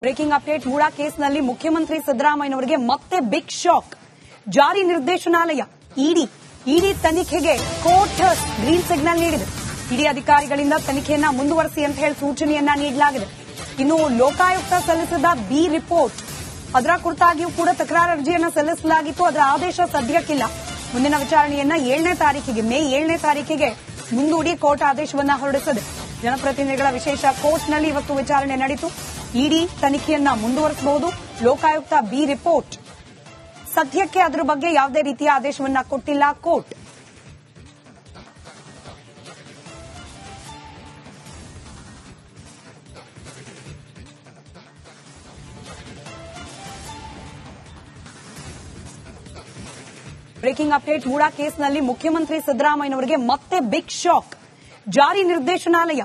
Breaking update MUDA ಕೇಸ್ನಲ್ಲಿ ಮುಖ್ಯಮಂತ್ರಿ ಸಿದ್ದರಾಮಯ್ಯನವರಿಗೆ ಮತ್ತೆ ಬಿಗ್ ಶಾಕ್. ಜಾರಿ ನಿರ್ದೇಶನಾಲಯ ಇಡಿ ತನಿಖೆಗೆ ಕೋರ್ಟ್ ಗ್ರೀನ್ ಸಿಗ್ನಲ್ ನೀಡಿದೆ. ಇಡಿ ಅಧಿಕಾರಿಗಳಿಂದ ತನಿಖೆಯನ್ನ ಮುಂದುವರಿಸಿ ಅಂತ ಹೇಳಿ ಸೂಚನೆಯನ್ನ ನೀಡಲಾಗಿದೆ. ಇನ್ನು ಲೋಕಾಯುಕ್ತ ಸಲ್ಲಿಸಿದ ಬಿ ರಿಪೋರ್ಟ್ ಅದರ ಕುರಿತಾಗಿಯೂ ಕೂಡ ತಕರಾರು ಅರ್ಜಿಯನ್ನ ಸಲ್ಲಿಸಲಾಗಿತ್ತು. ಅದರ ಆದೇಶ ಸದ್ಯಕ್ಕಿಲ್ಲ. ಮುಂದಿನ ವಿಚಾರಣೆಯನ್ನ ಮೇ 7ನೇ ತಾರೀಕಿಗೆ ಮುಂದೂಡಿ ಕೋರ್ಟ್ ಆದೇಶವನ್ನ ಹೊರಡಿಸಿದೆ. ಜನಪ್ರತಿನಿಧಿಗಳ ವಿಶೇಷ ಕೋರ್ಟ್ನಲ್ಲಿ ಇವತ್ತು ವಿಚಾರಣೆ ನಡೆಯಿತು. ಇಡಿ ತನಿಖೆಯನ್ನ ಮುಂದುವರಿಸಬಹುದು. ಲೋಕಾಯುಕ್ತ ಬಿ ರಿಪೋರ್ಟ್ ಸದ್ಯಕ್ಕೆ ಅದರ ಬಗ್ಗೆ ಯಾವುದೇ ರೀತಿಯ ಆದೇಶವನ್ನ ಕೊಟ್ಟಿಲ್ಲ ಕೋರ್ಟ್. ಬ್ರೇಕಿಂಗ್ ಅಪ್ಡೇಟ್ ಮೂಡಾ ಕೇಸ್ನಲ್ಲಿ ಮುಖ್ಯಮಂತ್ರಿ ಸಿದ್ದರಾಮಯ್ಯನವರಿಗೆ ಮತ್ತೆ ಬಿಗ್ ಶಾಕ್. ಜಾರಿ ನಿರ್ದೇಶನಾಲಯ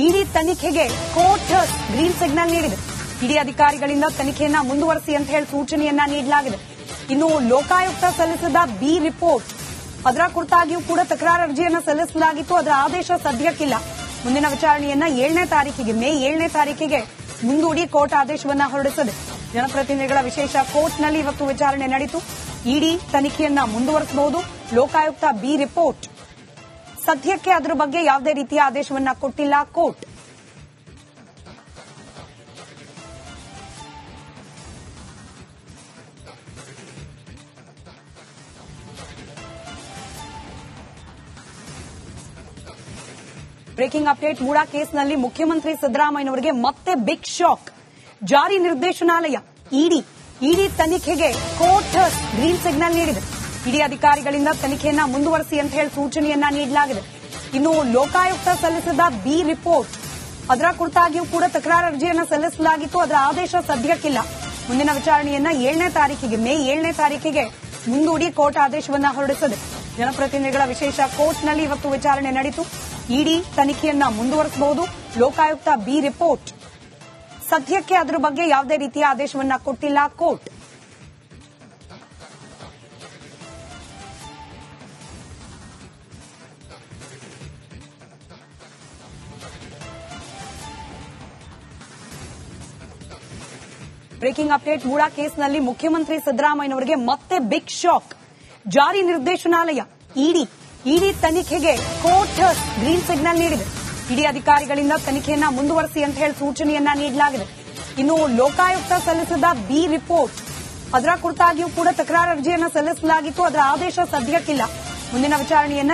ಇಡಿ ತನಿಖೆಗೆ ಕೋರ್ಟ್ ಗ್ರೀನ್ ಸಿಗ್ನಲ್ ನೀಡಿದೆ. ಇಡಿ ಅಧಿಕಾರಿಗಳಿಂದ ತನಿಖೆಯನ್ನ ಮುಂದುವರಿಸಿ ಅಂತ ಹೇಳಿ ಸೂಚನೆಯನ್ನ ನೀಡಲಾಗಿದೆ. ಇನ್ನು ಲೋಕಾಯುಕ್ತ ಸಲ್ಲಿಸಿದ ಬಿ ರಿಪೋರ್ಟ್ ಅದರ ಕುರಿತಾಗಿಯೂ ಕೂಡ ತಕರಾರು ಅರ್ಜಿಯನ್ನ ಸಲ್ಲಿಸಲಾಗಿತ್ತು. ಅದರ ಆದೇಶ ಸದ್ಯಕ್ಕಿಲ್ಲ. ಮುಂದಿನ ವಿಚಾರಣೆಯನ್ನ ಮೇ 7ನೇ ತಾರೀಕಿಗೆ ಮುಂದೂಡಿ ಕೋರ್ಟ್ ಆದೇಶವನ್ನ ಹೊರಡಿಸಿದೆ. ಜನಪ್ರತಿನಿಧಿಗಳ ವಿಶೇಷ ಕೋರ್ಟ್ನಲ್ಲಿ ಇವತ್ತು ವಿಚಾರಣೆ ನಡೆಯಿತು. ಇಡಿ ತನಿಖೆಯನ್ನ ಮುಂದುವರಿಸಬಹುದು. ಲೋಕಾಯುಕ್ತ ಬಿ ರಿಪೋರ್ಟ್ ಸದ್ಯಕ್ಕೆ ಅದರ ಬಗ್ಗೆ ಯಾವುದೇ ರೀತಿಯ ಆದೇಶವನ್ನ ಕೊಟ್ಟಿಲ್ಲ ಕೋರ್ಟ್. ಬ್ರೇಕಿಂಗ್ ಅಪ್ಡೇಟ್ ಮೂಡಾ ಕೇಸ್ನಲ್ಲಿ ಮುಖ್ಯಮಂತ್ರಿ ಸಿದ್ದರಾಮಯ್ಯನವರಿಗೆ ಮತ್ತೆ ಬಿಗ್ ಶಾಕ್. ಜಾರಿ ನಿರ್ದೇಶನಾಲಯ ಇಡಿ ತನಿಖೆಗೆ ಕೋರ್ಟ್ ಗ್ರೀನ್ ಸಿಗ್ನಲ್ ನೀಡಿದೆ. ಇಡಿ ಅಧಿಕಾರಿಗಳಿಂದ ತನಿಖೆಯನ್ನ ಮುಂದುವರಿಸಿ ಅಂತ ಹೇಳಿ ಸೂಚನೆಯನ್ನ ನೀಡಲಾಗಿದೆ. ಇನ್ನು ಲೋಕಾಯುಕ್ತ ಸಲ್ಲಿಸಿದ ಬಿ ರಿಪೋರ್ಟ್ ಅದರ ಕುರಿತಾಗಿಯೂ ಕೂಡ ತಕರಾರು ಅರ್ಜಿಯನ್ನ ಸಲ್ಲಿಸಲಾಗಿತ್ತು. ಅದರ ಆದೇಶ ಸದ್ಯಕ್ಕಿಲ್ಲ. ಮುಂದಿನ ವಿಚಾರಣೆಯನ್ನ ಮೇ 7ನೇ ತಾರೀಕಿಗೆ ಮುಂದೂಡಿ ಕೋರ್ಟ್ ಆದೇಶವನ್ನ ಹೊರಡಿಸಿದೆ. ಜನಪ್ರತಿನಿಧಿಗಳ ವಿಶೇಷ ಕೋರ್ಟ್ನಲ್ಲಿ ಇವತ್ತು ವಿಚಾರಣೆ ನಡೆಯಿತು. ಇಡಿ ತನಿಖೆಯನ್ನ ಮುಂದುವರಿಸಬಹುದು. ಲೋಕಾಯುಕ್ತ ಬಿ ರಿಪೋರ್ಟ್ ಸದ್ಯಕ್ಕೆ ಅದರ ಬಗ್ಗೆ ಯಾವುದೇ ರೀತಿಯ ಆದೇಶವನ್ನ ಕೊಟ್ಟಿಲ್ಲ ಕೋರ್ಟ್. ಬ್ರೇಕಿಂಗ್ ಅಪ್ಡೇಟ್ ಮೂಡಾ ಕೇಸ್ನಲ್ಲಿ ಮುಖ್ಯಮಂತ್ರಿ ಸಿದ್ದರಾಮಯ್ಯನವರಿಗೆ ಮತ್ತೆ ಬಿಗ್ ಶಾಕ್. ಜಾರಿ ನಿರ್ದೇಶನಾಲಯ ಇಡಿ ತನಿಖೆಗೆ ಕೋರ್ಟ್ ಗ್ರೀನ್ ಸಿಗ್ನಲ್ ನೀಡಿದೆ. ಇಡಿ ಅಧಿಕಾರಿಗಳಿಂದ ತನಿಖೆಯನ್ನ ಮುಂದುವರಿಸಿ ಅಂತ ಹೇಳಿ ಸೂಚನೆಯನ್ನ ನೀಡಲಾಗಿದೆ. ಇನ್ನು ಲೋಕಾಯುಕ್ತ ಸಲ್ಲಿಸಿದ ಬಿ ರಿಪೋರ್ಟ್ ಅದರ ಕುರಿತಾಗಿಯೂ ಕೂಡ ತಕರಾರು ಅರ್ಜಿಯನ್ನ ಸಲ್ಲಿಸಲಾಗಿತ್ತು. ಅದರ ಆದೇಶ ಸದ್ಯಕ್ಕಿಲ್ಲ. ಮುಂದಿನ ವಿಚಾರಣೆಯನ್ನ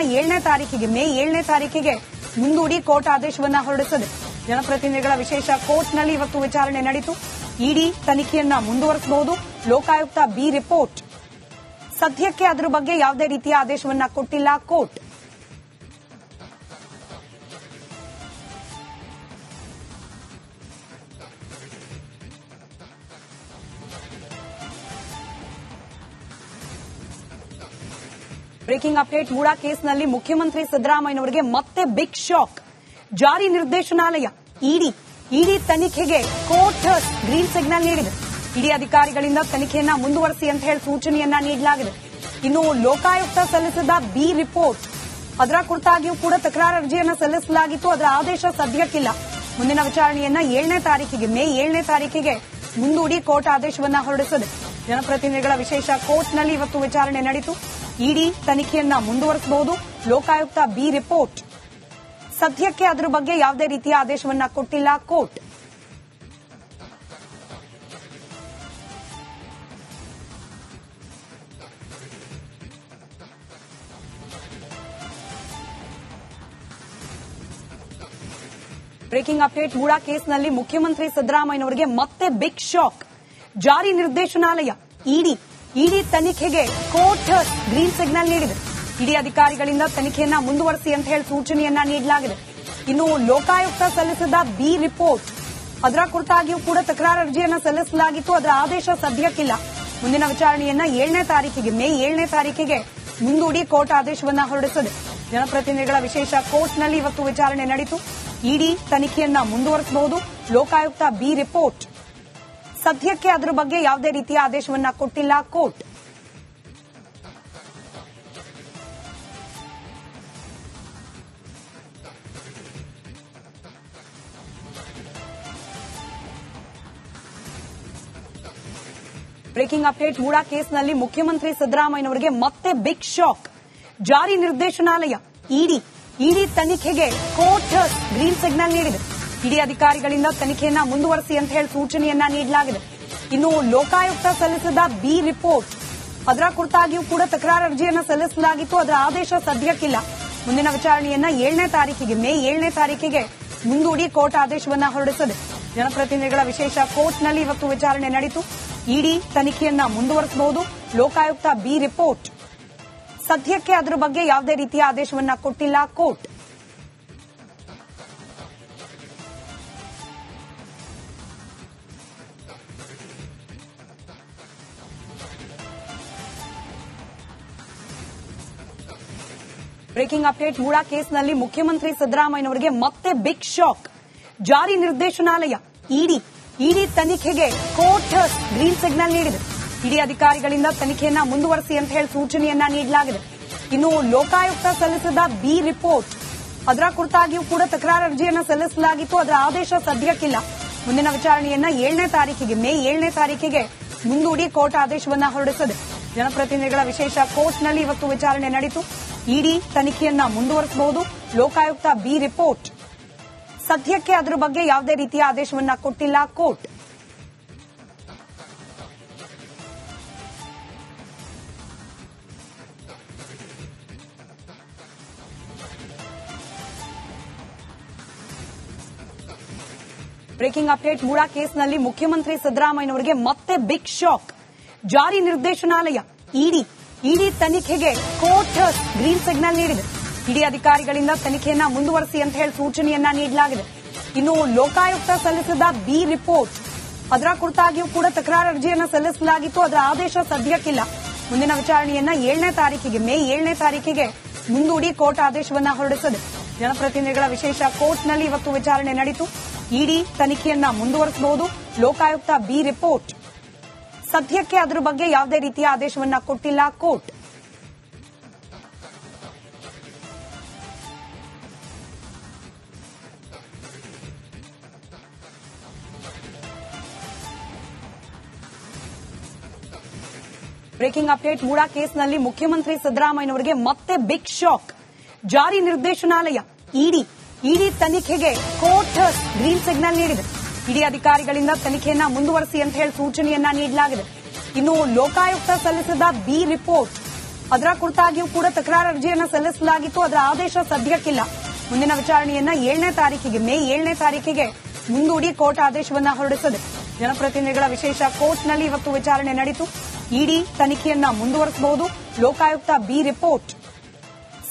ಮೇ 7ನೇ ತಾರೀಕಿಗೆ ಮುಂದೂಡಿ ಕೋರ್ಟ್ ಆದೇಶವನ್ನ ಹೊರಡಿಸಿದೆ. ಜನಪ್ರತಿನಿಧಿಗಳ ವಿಶೇಷ ಕೋರ್ಟ್ನಲ್ಲಿ ಇವತ್ತು ವಿಚಾರಣೆ ನಡೆಯಿತು. ಇಡಿ ತನಿಖೆಯನ್ನ ಮುಂದುವರಿಸಬಹುದು. ಲೋಕಾಯುಕ್ತ ಬಿ ರಿಪೋರ್ಟ್ ಸದ್ಯಕ್ಕೆ ಅದರ ಬಗ್ಗೆ ಯಾವುದೇ ರೀತಿಯ ಆದೇಶವನ್ನ ಕೊಟ್ಟಿಲ್ಲ ಕೋರ್ಟ್. ಬ್ರೇಕಿಂಗ್ ಅಪ್ಡೇಟ್ ಮೂಡಾ ಕೇಸ್ನಲ್ಲಿ ಮುಖ್ಯಮಂತ್ರಿ ಸಿದ್ದರಾಮಯ್ಯನವರಿಗೆ ಮತ್ತೆ ಬಿಗ್ ಶಾಕ್. ಜಾರಿ ನಿರ್ದೇಶನಾಲಯ ಇಡಿ ತನಿಖೆಗೆ ಕೋರ್ಟ್ ಗ್ರೀನ್ ಸಿಗ್ನಲ್ ನೀಡಿದೆ. ಇಡಿ ಅಧಿಕಾರಿಗಳಿಂದ ತನಿಖೆಯನ್ನ ಮುಂದುವರಿಸಿ ಅಂತ ಹೇಳಿ ಸೂಚನೆಯನ್ನ ನೀಡಲಾಗಿದೆ. ಇನ್ನು ಲೋಕಾಯುಕ್ತ ಸಲ್ಲಿಸಿದ ಬಿ ರಿಪೋರ್ಟ್ ಅದರ ಕುರಿತಾಗಿಯೂ ಕೂಡ ತಕರಾರು ಅರ್ಜಿಯನ್ನ ಸಲ್ಲಿಸಲಾಗಿತ್ತು. ಅದರ ಆದೇಶ ಸದ್ಯಕ್ಕಿಲ್ಲ. ಮುಂದಿನ ವಿಚಾರಣೆಯನ್ನ ಮೇ 7ನೇ ತಾರೀಕಿಗೆ ಮುಂದೂಡಿ ಕೋರ್ಟ್ ಆದೇಶವನ್ನ ಹೊರಡಿಸಿದೆ. ಜನಪ್ರತಿನಿಧಿಗಳ ವಿಶೇಷ ಕೋರ್ಟ್ನಲ್ಲಿ ಇವತ್ತು ವಿಚಾರಣೆ ನಡೆಯಿತು. ಇಡಿ ತನಿಖೆಯನ್ನ ಮುಂದುವರಿಸಬಹುದು. ಲೋಕಾಯುಕ್ತ ಬಿ ರಿಪೋರ್ಟ್ ಸದ್ಯಕ್ಕೆ ಅದರ ಬಗ್ಗೆ ಯಾವುದೇ ರೀತಿಯ ಆದೇಶವನ್ನ ಕೊಟ್ಟಿಲ್ಲ ಕೋರ್ಟ್. ಬ್ರೇಕಿಂಗ್ ಅಪ್ಡೇಟ್ ಮೂಡಾ ಕೇಸ್ನಲ್ಲಿ ಮುಖ್ಯಮಂತ್ರಿ ಸಿದ್ದರಾಮಯ್ಯನವರಿಗೆ ಮತ್ತೆ ಬಿಗ್ ಶಾಕ್. ಜಾರಿ ನಿರ್ದೇಶನಾಲಯ ಇಡಿ ತನಿಖೆಗೆ ಕೋರ್ಟ್ ಗ್ರೀನ್ ಸಿಗ್ನಲ್ ನೀಡಿದೆ. ಇಡಿ ಅಧಿಕಾರಿಗಳಿಂದ ತನಿಖೆಯನ್ನ ಮುಂದುವರಿಸಿ ಅಂತ ಹೇಳಿ ಸೂಚನೆಯನ್ನ ನೀಡಲಾಗಿದೆ. ಇನ್ನು ಲೋಕಾಯುಕ್ತ ಸಲ್ಲಿಸಿದ ಬಿ ರಿಪೋರ್ಟ್ ಅದರ ಕುರಿತಾಗಿಯೂ ಕೂಡ ತಕರಾರು ಅರ್ಜಿಯನ್ನ ಸಲ್ಲಿಸಲಾಗಿತ್ತು. ಅದರ ಆದೇಶ ಸದ್ಯಕ್ಕಿಲ್ಲ. ಮುಂದಿನ ವಿಚಾರಣೆಯನ್ನ ಮೇ 7ನೇ ತಾರೀಕಿಗೆ ಮುಂದೂಡಿ ಕೋರ್ಟ್ ಆದೇಶವನ್ನ ಹೊರಡಿಸಿದೆ. ಜನಪ್ರತಿನಿಧಿಗಳ ವಿಶೇಷ ಕೋರ್ಟ್ನಲ್ಲಿ ಇವತ್ತು ವಿಚಾರಣೆ ನಡೆಯಿತು. ಇಡಿ ತನಿಖೆಯನ್ನ ಮುಂದುವರಿಸಬಹುದು. ಲೋಕಾಯುಕ್ತ ಬಿ ರಿಪೋರ್ಟ್ ಸದ್ಯಕ್ಕೆ ಅದರ ಬಗ್ಗೆ ಯಾವುದೇ ರೀತಿಯ ಆದೇಶವನ್ನ ಕೊಟ್ಟಿಲ್ಲ ಕೋರ್ಟ್. ಬ್ರೇಕಿಂಗ್ ಅಪ್ಡೇಟ್ ಮೂಡಾ ಕೇಸ್ನಲ್ಲಿ ಮುಖ್ಯಮಂತ್ರಿ ಸಿದ್ದರಾಮಯ್ಯನವರಿಗೆ ಮತ್ತೆ ಬಿಗ್ ಶಾಕ್. ಜಾರಿ ನಿರ್ದೇಶನಾಲಯ ಇಡಿ ತನಿಖೆಗೆ ಕೋರ್ಟ್ ಗ್ರೀನ್ ಸಿಗ್ನಲ್ ನೀಡಿದೆ. ಇಡಿ ಅಧಿಕಾರಿಗಳಿಂದ ತನಿಖೆಯನ್ನ ಮುಂದುವರಿಸಿ ಅಂತ ಹೇಳಿ ಸೂಚನೆಯನ್ನ ನೀಡಲಾಗಿದೆ. ಇನ್ನು ಲೋಕಾಯುಕ್ತ ಸಲ್ಲಿಸಿದ ಬಿ ರಿಪೋರ್ಟ್, ಅದರ ಕುರಿತಾಗಿಯೂ ಕೂಡ ತಕರಾರು ಅರ್ಜಿಯನ್ನ ಸಲ್ಲಿಸಲಾಗಿತ್ತು. ಅದರ ಆದೇಶ ಸದ್ಯಕ್ಕಿಲ್ಲ. ಮುಂದಿನ ವಿಚಾರಣೆಯನ್ನ ಮೇ 7ನೇ ತಾರೀಕಿಗೆ ಮುಂದೂಡಿ ಕೋರ್ಟ್ ಆದೇಶವನ್ನ ಹೊರಡಿಸಿದೆ. ಜನಪ್ರತಿನಿಧಿಗಳ ವಿಶೇಷ ಕೋರ್ಟ್ನಲ್ಲಿ ಇವತ್ತು ವಿಚಾರಣೆ ನಡೆಯಿತು. ಇಡಿ ತನಿಖೆಯನ್ನ ಮುಂದುವರಿಸಬಹುದು. ಲೋಕಾಯುಕ್ತ ಬಿ ರಿಪೋರ್ಟ್, ಸದ್ಯಕ್ಕೆ ಅದರ ಬಗ್ಗೆ ಯಾವುದೇ ರೀತಿಯ ಆದೇಶವನ್ನ ಕೊಟ್ಟಿಲ್ಲ ಕೋರ್ಟ್. ಬ್ರೇಕಿಂಗ್ ಅಪ್ಡೇಟ್ ಮೂಡಾ ಕೇಸ್ನಲ್ಲಿ ಮುಖ್ಯಮಂತ್ರಿ ಸಿದ್ದರಾಮಯ್ಯನವರಿಗೆ ಮತ್ತೆ ಬಿಗ್ ಶಾಕ್. ಜಾರಿ ನಿರ್ದೇಶನಾಲಯ ಇಡಿ ತನಿಖೆಗೆ ಕೋರ್ಟ್ ಗ್ರೀನ್ ಸಿಗ್ನಲ್ ನೀಡಿದೆ. ಇಡಿ ಅಧಿಕಾರಿಗಳಿಂದ ತನಿಖೆಯನ್ನ ಮುಂದುವರಿಸಿ ಅಂತ ಹೇಳಿ ಸೂಚನೆಯನ್ನ ನೀಡಲಾಗಿದೆ. ಇನ್ನು ಲೋಕಾಯುಕ್ತ ಸಲ್ಲಿಸಿದ ಬಿ ರಿಪೋರ್ಟ್, ಅದರ ಕುರಿತಾಗಿಯೂ ಕೂಡ ತಕರಾರು ಅರ್ಜಿಯನ್ನ ಸಲ್ಲಿಸಲಾಗಿತ್ತು. ಅದರ ಆದೇಶ ಸದ್ಯಕ್ಕಿಲ್ಲ. ಮುಂದಿನ ವಿಚಾರಣೆಯನ್ನ ಮೇ 7ನೇ ತಾರೀಕಿಗೆ ಮುಂದೂಡಿ ಕೋರ್ಟ್ ಆದೇಶವನ್ನ ಹೊರಡಿಸಿದೆ. ಜನಪ್ರತಿನಿಧಿಗಳ ವಿಶೇಷ ಕೋರ್ಟ್ನಲ್ಲಿ ಇವತ್ತು ವಿಚಾರಣೆ ನಡೆಯಿತು. ಇಡಿ ತನಿಖೆಯನ್ನ ಮುಂದುವರಿಸಬಹುದು. ಲೋಕಾಯುಕ್ತ ಬಿ ರಿಪೋರ್ಟ್, ಸದ್ಯಕ್ಕೆ ಅದರ ಬಗ್ಗೆ ಯಾವುದೇ ರೀತಿಯ ಆದೇಶವನ್ನ ಕೊಟ್ಟಿಲ್ಲ ಕೋರ್ಟ್. ಬ್ರೇಕಿಂಗ್ ಅಪ್ಡೇಟ್ ಮೂಡಾ ಕೇಸ್ನಲ್ಲಿ ಮುಖ್ಯಮಂತ್ರಿ ಸಿದ್ದರಾಮಯ್ಯನವರಿಗೆ ಮತ್ತೆ ಬಿಗ್ ಶಾಕ್. ಜಾರಿ ನಿರ್ದೇಶನಾಲಯ ಇಡಿ ತನಿಖೆಗೆ ಕೋರ್ಟ್ ಗ್ರೀನ್ ಸಿಗ್ನಲ್ ನೀಡಿದೆ. ಇಡಿ ಅಧಿಕಾರಿಗಳಿಂದ ತನಿಖೆಯನ್ನ ಮುಂದುವರಿಸಿ ಅಂತ ಹೇಳಿ ಸೂಚನೆಯನ್ನ ನೀಡಲಾಗಿದೆ. ಇನ್ನು ಲೋಕಾಯುಕ್ತ ಸಲ್ಲಿಸಿದ ಬಿ ರಿಪೋರ್ಟ್, ಅದರ ಕುರಿತಾಗಿಯೂ ಕೂಡ ತಕರಾರು ಅರ್ಜಿಯನ್ನ ಸಲ್ಲಿಸಲಾಗಿತ್ತು. ಅದರ ಆದೇಶ ಸದ್ಯಕ್ಕಿಲ್ಲ. ಮುಂದಿನ ವಿಚಾರಣೆಯನ್ನ ಮೇ 7ನೇ ತಾರೀಕಿಗೆ ಮುಂದೂಡಿ ಕೋರ್ಟ್ ಆದೇಶವನ್ನ ಹೊರಡಿಸಿದೆ. ಜನಪ್ರತಿನಿಧಿಗಳ ವಿಶೇಷ ಕೋರ್ಟ್ನಲ್ಲಿ ಇವತ್ತು ವಿಚಾರಣೆ ನಡೆಯಿತು. ಇಡಿ ತನಿಖೆಯನ್ನ ಮುಂದುವರಿಸಬಹುದು. ಲೋಕಾಯುಕ್ತ ಬಿ ರಿಪೋರ್ಟ್, ಸದ್ಯಕ್ಕೆ ಅದರ ಬಗ್ಗೆ ಯಾವುದೇ ರೀತಿಯ ಆದೇಶವನ್ನ ಕೊಟ್ಟಿಲ್ಲ ಕೋರ್ಟ್. ಬ್ರೇಕಿಂಗ್ ಅಪ್ಡೇಟ್ ಮೂಡಾ ಕೇಸ್ನಲ್ಲಿ ಮುಖ್ಯಮಂತ್ರಿ ಸಿದ್ದರಾಮಯ್ಯನವರಿಗೆ ಮತ್ತೆ ಬಿಗ್ ಶಾಕ್. ಜಾರಿ ನಿರ್ದೇಶನಾಲಯ ಇಡಿ ತನಿಖೆಗೆ ಕೋರ್ಟ್ ಗ್ರೀನ್ ಸಿಗ್ನಲ್ ನೀಡಿದೆ. ಇಡಿ ಅಧಿಕಾರಿಗಳಿಂದ ತನಿಖೆಯನ್ನ ಮುಂದುವರಿಸಿ ಅಂತ ಹೇಳಿ ಸೂಚನೆಯನ್ನ ನೀಡಲಾಗಿದೆ. ಇನ್ನು ಲೋಕಾಯುಕ್ತ ಸಲ್ಲಿಸಿದ ಬಿ ರಿಪೋರ್ಟ್, ಅದರ ಕುರಿತಾಗಿಯೂ ಕೂಡ ತಕರಾರು ಅರ್ಜಿಯನ್ನ ಸಲ್ಲಿಸಲಾಗಿತ್ತು. ಅದರ ಆದೇಶ ಸದ್ಯಕ್ಕಿಲ್ಲ. ಮುಂದಿನ ವಿಚಾರಣೆಯನ್ನ ಮೇ 7ನೇ ತಾರೀಕಿಗೆ ಮುಂದೂಡಿ ಕೋರ್ಟ್ ಆದೇಶವನ್ನ ಹೊರಡಿಸಿದೆ. ಜನಪ್ರತಿನಿಧಿಗಳ ವಿಶೇಷ ಕೋರ್ಟ್ನಲ್ಲಿ ಇವತ್ತು ವಿಚಾರಣೆ ನಡೆಯಿತು. ಇಡಿ ತನಿಖೆಯನ್ನ ಮುಂದುವರಿಸಬಹುದು. ಲೋಕಾಯುಕ್ತ ಬಿ ರಿಪೋರ್ಟ್,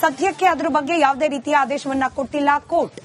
ಸದ್ಯಕ್ಕೆ ಅದರ ಬಗ್ಗೆ ಯಾವುದೇ ರೀತಿಯ ಆದೇಶವನ್ನ ಕೊಟ್ಟಿಲ್ಲ ಕೋರ್ಟ್.